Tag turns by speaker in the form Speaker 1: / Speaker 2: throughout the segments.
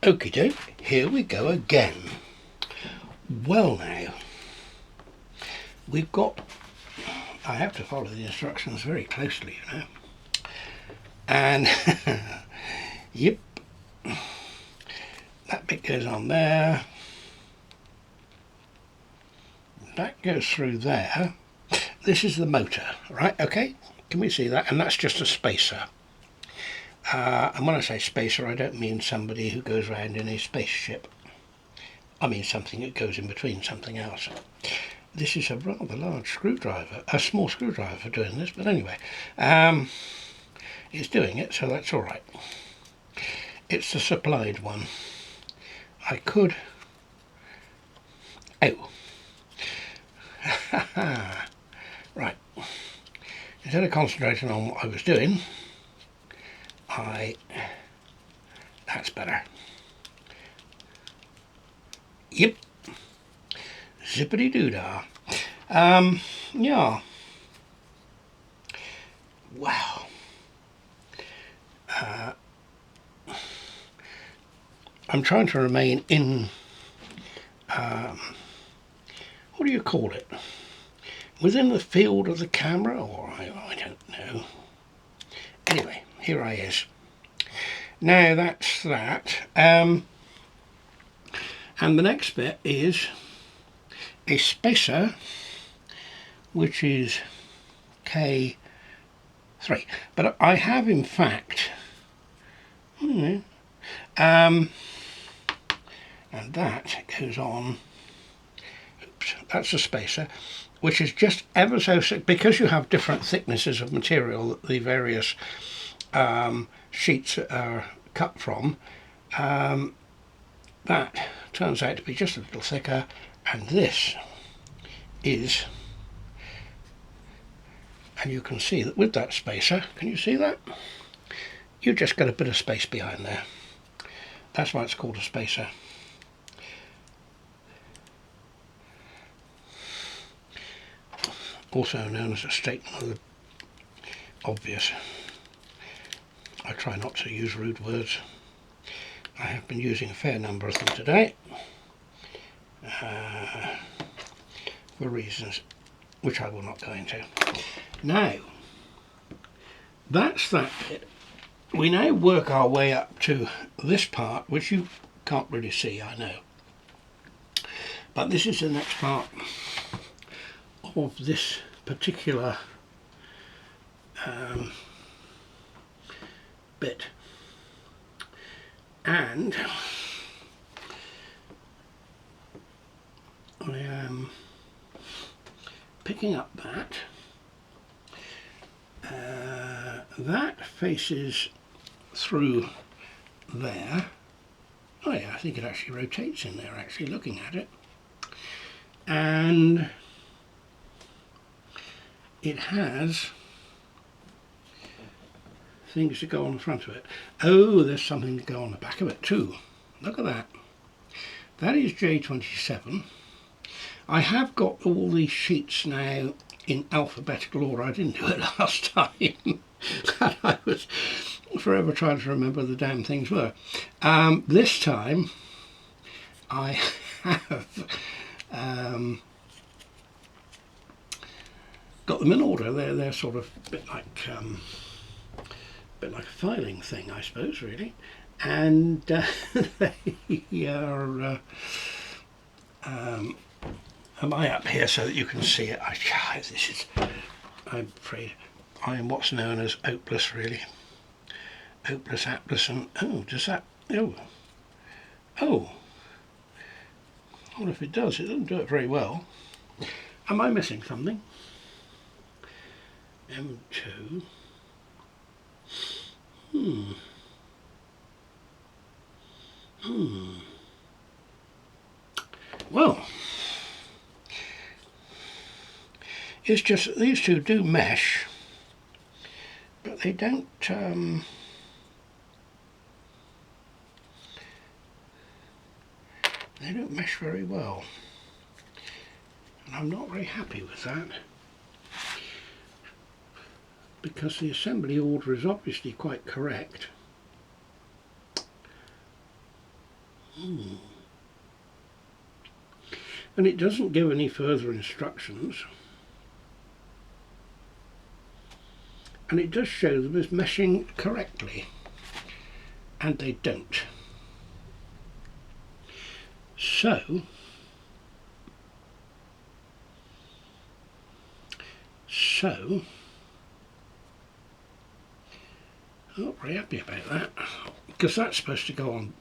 Speaker 1: Okie doke, here we go again. Well now, we've got, I have to follow the instructions very closely, you know. And, yep, that bit goes on there. That goes through there. This is the motor, right? Okay, can we see that? And that's just a spacer. And when I say spacer, I don't mean somebody who goes around in a spaceship. I mean something that goes in between something else. This is a rather large screwdriver, a small screwdriver for doing this, but anyway, it's doing it, so that's all right. It's the supplied one. I could... Oh. Right. Instead of concentrating on what I was doing, that's better. Yep. Zippity doo-dah. Yeah. Wow. I'm trying to remain in, what do you call it? Within the field of the camera, or I don't know. Anyway, here I is. Now that's that. And the next bit is a spacer, which is K3. But I have in fact, and that goes on, oops, that's a spacer, which is just ever so, because you have different thicknesses of material that the various sheets are cut from, that turns out to be just a little thicker, and this is, and you can see that with that spacer, can you see that? You've just got a bit of space behind there. That's why it's called a spacer. Also known as a statement of the obvious. I try not to use rude words. I have been using a fair number of them today, for reasons which I will not go into. Now, that's that bit. We now work our way up to this part, which you can't really see, I know. But this is the next part of this particular bit. And I am picking up that. That faces through there. Oh yeah, I think it actually rotates in there, actually, looking at it. And it has things to go on the front of it. Oh, there's something to go on the back of it too. Look at that. That is J27. I have got all these sheets now in alphabetical order. I didn't do it last time. I was forever trying to remember the damn things were. This time I have got them in order. They're sort of a bit like a filing thing, I suppose, really. And they are. Am I up here so that you can see it? This is, I'm afraid, I am what's known as hopeless, really. Hopeless, hapless, and oh, does that? Oh, well, if it does, it doesn't do it very well. Am I missing something? M2. Well, it's just that these two do mesh, but they don't mesh very well, and I'm not very happy with that, because the assembly order is obviously quite correct, And it doesn't give any further instructions, and it does show them as meshing correctly, and they don't. So I'm not very happy about that, because that's supposed to go on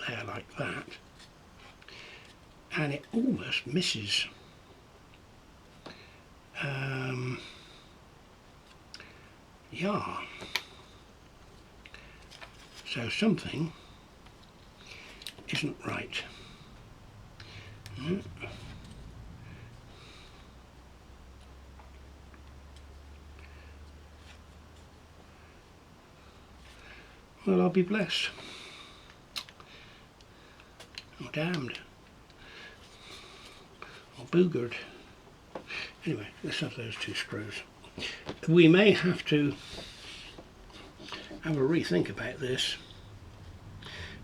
Speaker 1: there like that, and it almost misses. Yeah, so something isn't right. Well, I'll be blessed. Or damned. Or boogered. Anyway, let's have those two screws. We may have to have a rethink about this,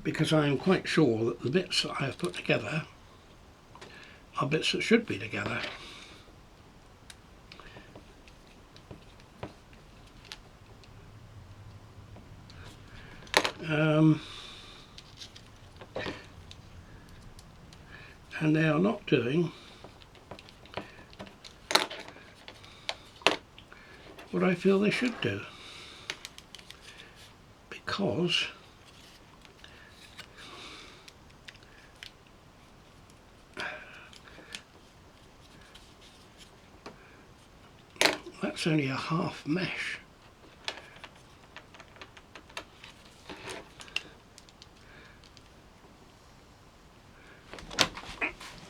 Speaker 1: because I am quite sure that the bits that I have put together are bits that should be together. And they are not doing what I feel they should do, because that's only a half mesh.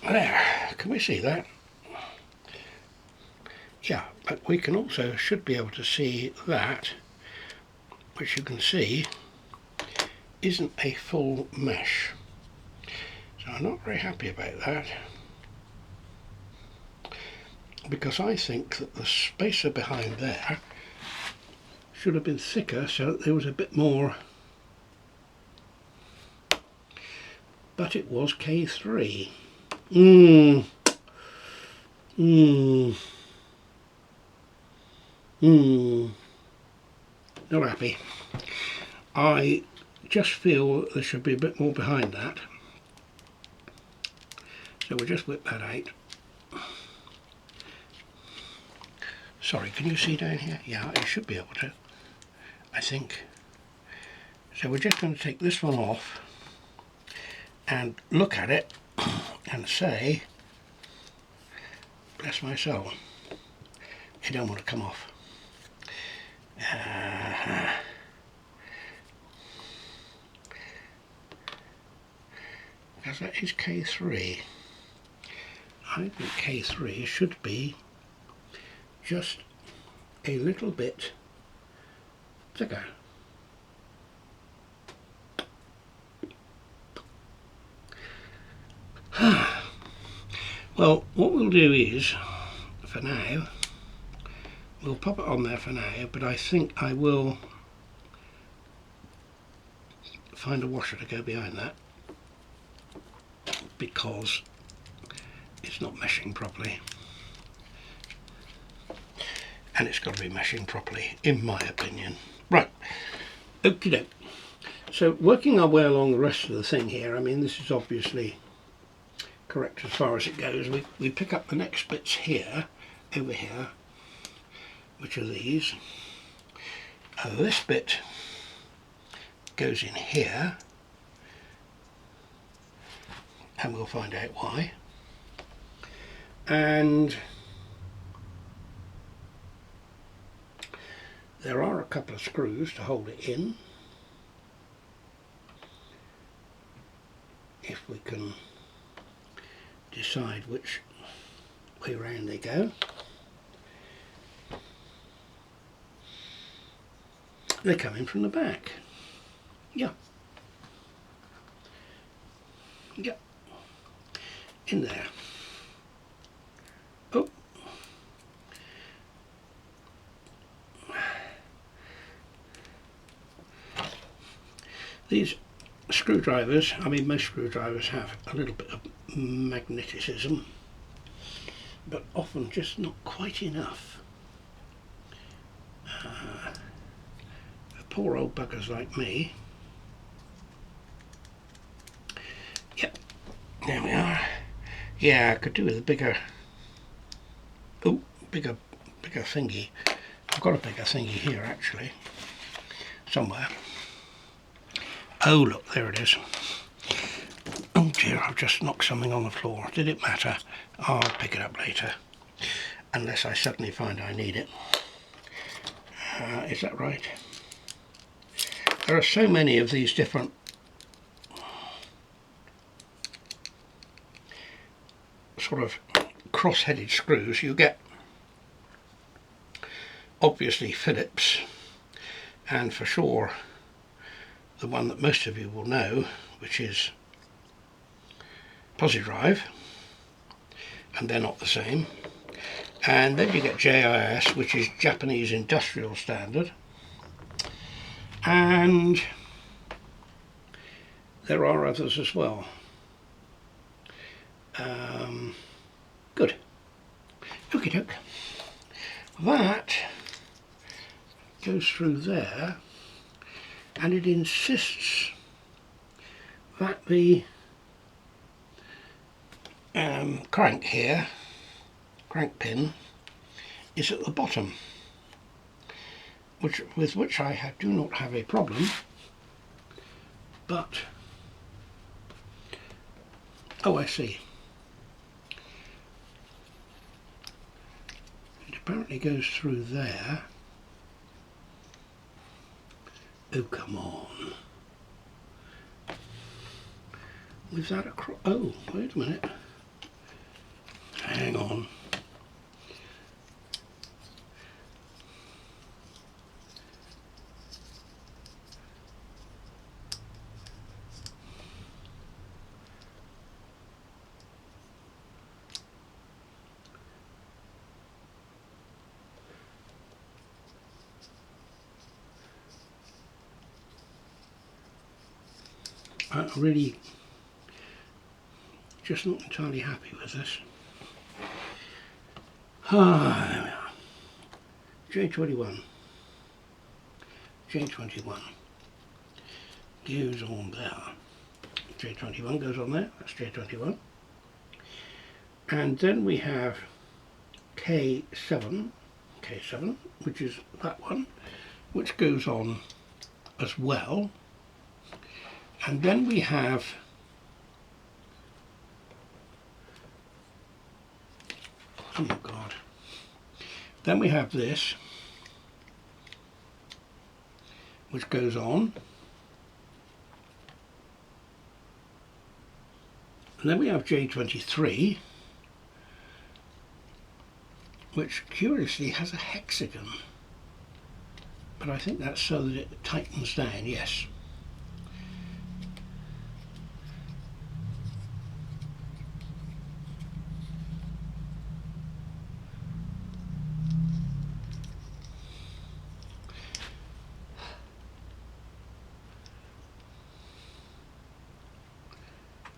Speaker 1: There, can we see that? Yeah, but we can also should be able to see that, which you can see isn't a full mesh. So I'm not very happy about that, because I think that the spacer behind there should have been thicker so that there was a bit more, but it was K3. Not happy. I just feel there should be a bit more behind that. So we'll just whip that out. Sorry, can you see down here? Yeah, you should be able to, I think. So we're just going to take this one off and look at it and say, bless my soul, it don't want to come off. Because that is K3. I think K3 should be just a little bit thicker. Well, what we'll do is, for now, we'll pop it on there for now, but I think I will find a washer to go behind that, because it's not meshing properly, and it's got to be meshing properly, in my opinion. Right, okie doke. So working our way along the rest of the thing here, I mean, this is obviously correct as far as it goes. We pick up the next bits here, over here, which are these. This bit goes in here, and we'll find out why. And there are a couple of screws to hold it in, if we can decide which way round they go. They come in from the back. Yeah. Yeah. In there. Oh. These screwdrivers, I mean most screwdrivers have a little bit of magneticism, but often just not quite enough. Poor old buggers like me. Yep, there we are. Yeah, I could do with a bigger, bigger thingy. I've got a bigger thingy here actually, somewhere. Oh look, there it is. Oh dear, I've just knocked something on the floor. Did it matter? I'll pick it up later, unless I suddenly find I need it. Is that right? There are so many of these different sort of cross-headed screws. You get obviously Phillips, and for sure the one that most of you will know, which is Posi-Drive, and they're not the same. And then you get JIS, which is Japanese Industrial Standard, and there are others as well. Good. Okie doke. That goes through there, and it insists that the crank here, crank pin, is at the bottom, with which I do not have a problem, but oh, I see. It apparently goes through there. Oh, come on. Was that across? Oh, wait a minute. Hang on. I'm really just not entirely happy with this. Ah, there we are. J21. J21 goes on there. J21 goes on there. That's J21. And then we have K7, which is that one, which goes on as well. And then we have oh my god. Then we have this, which goes on. And then we have J23, which curiously has a hexagon. But I think that's so that it tightens down, yes.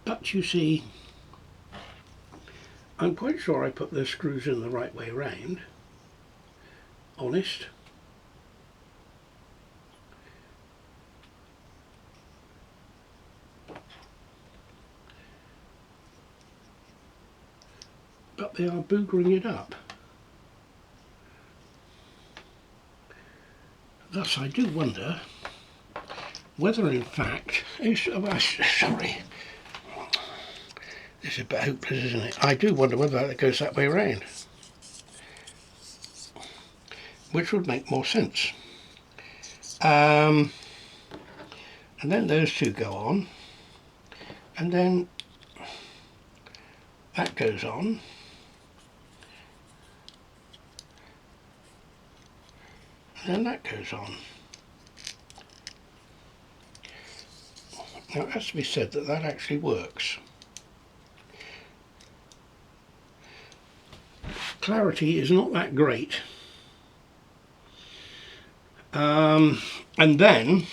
Speaker 1: But you see, I'm quite sure I put those screws in the right way round. Honest. But they are boogering it up. Thus I do wonder whether in fact, sorry, this is a bit hopeless, isn't it? I do wonder whether that goes that way around, which would make more sense. And then those two go on, and then that goes on, and then that goes on. Now it has to be said that that actually works. Clarity is not that great. And then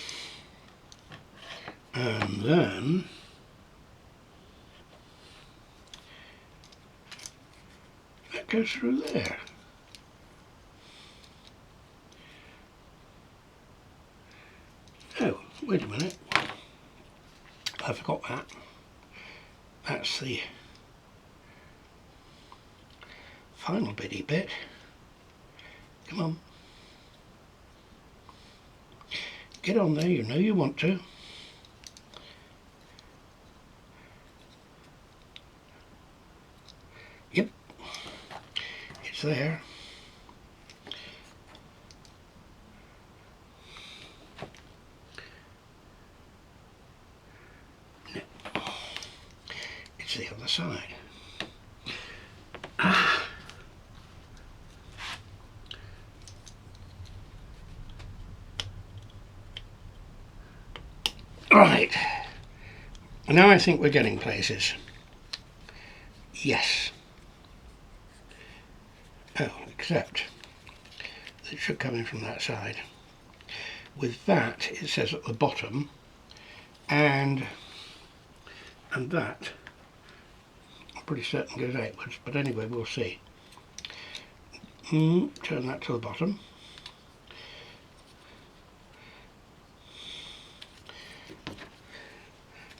Speaker 1: And then that goes through there. Oh, wait a minute. I forgot that. That's the final bitty bit. Come on. Get on there, you know you want to. Yep. It's there. No. It's the other side. Ah. Right. Now I think we're getting places. Yes. Oh, except it should come in from that side. With that, it says at the bottom, and that, I'm pretty certain goes outwards, but anyway, we'll see. Turn that to the bottom.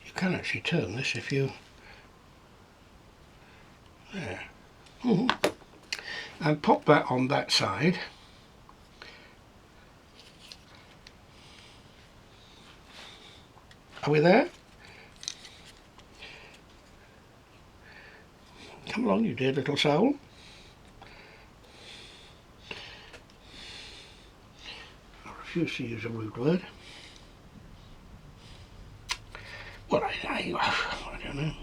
Speaker 1: You can actually turn this if you... There. And pop that on that side. Are we there? Come along, you dear little soul. I refuse to use a rude word. Well, I don't know.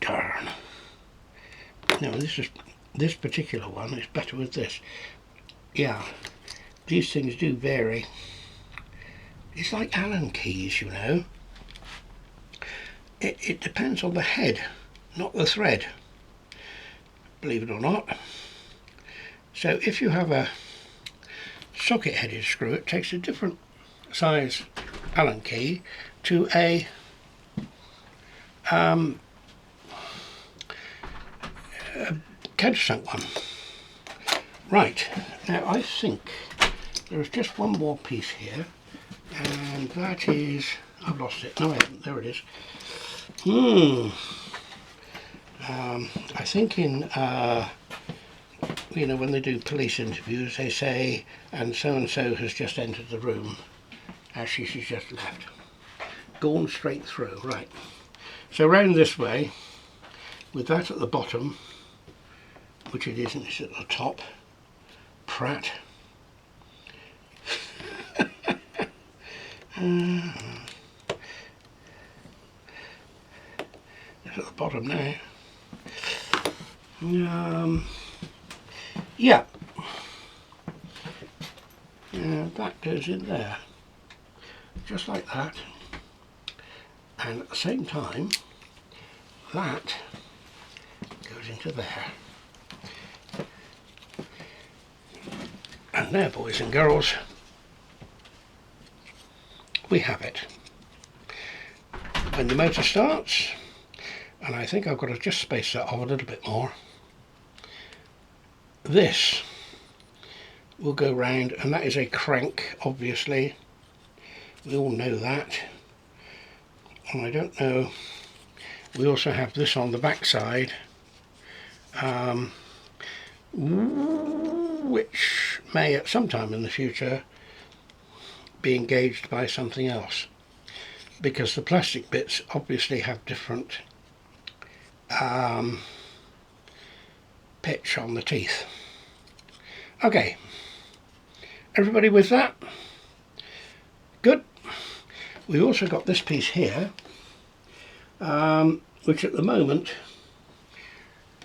Speaker 1: Darn. No, this particular one is better with this. Yeah, these things do vary. It's like Allen keys, you know. It depends on the head, not the thread, believe it or not. So if you have a socket-headed screw, it takes a different size Allen key to a countersunk one. Right, now I think there's just one more piece here, and that is, I've lost it, no I haven't, there it is. I think in, you know, when they do police interviews, they say, and so has just entered the room. Actually, she's just left. Gone straight through, right. So round this way, with that at the bottom, which it isn't, it's at the top. Prat. It's at the bottom now. Yeah. That goes in there. Just like that. And at the same time, that goes into there. And there, boys and girls, we have it. When the motor starts, and I think I've got to just space that off a little bit more, this will go round, and that is a crank, obviously. We all know that. And I don't know, we also have this on the back side, which may at some time in the future be engaged by something else, because the plastic bits obviously have different pitch on the teeth. Okay, everybody with that? Good. We also got this piece here, which at the moment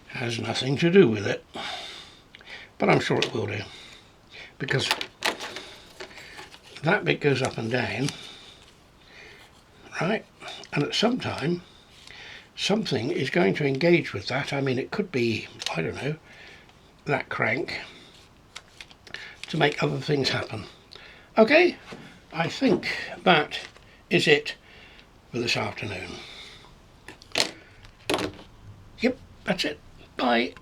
Speaker 1: has nothing to do with it, but I'm sure it will do, because that bit goes up and down, right, and at some time something is going to engage with that. I mean, it could be, I don't know, that crank to make other things happen. Okay, I think that is it for this afternoon. Yep, that's it. Bye.